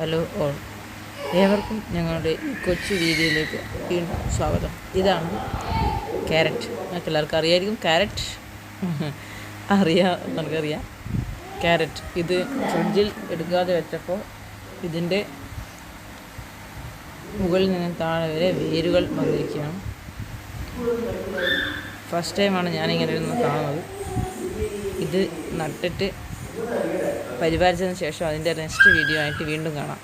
Hello all, ഏവർക്കും ഞങ്ങളുടെ ഈ കൊച്ചു വീഡിയോയിലേക്ക് വീണ്ടും സ്വാഗതം. ഇതാണ് ക്യാരറ്റ്. നിങ്ങൾക്ക് എല്ലാവർക്കും അറിയായിരിക്കും ക്യാരറ്റ്. നമുക്കറിയാം ക്യാരറ്റ്. ഇത് ഫ്രിഡ്ജിൽ എടുക്കാതെ വെച്ചപ്പോൾ ഇതിൻ്റെ മുകളിൽ നിന്ന് താഴെ വരെ വേരുകൾ വന്നിരിക്കുകയാണ്. ഫസ്റ്റ് ടൈമാണ് ഞാനിങ്ങനെ ഒന്ന് കാണുന്നത്. ഇത് നട്ടിട്ട് പരിപാലിച്ചതിന് ശേഷം അതിൻ്റെ നെക്സ്റ്റ് വീഡിയോ ആയിട്ട് വീണ്ടും കാണാം.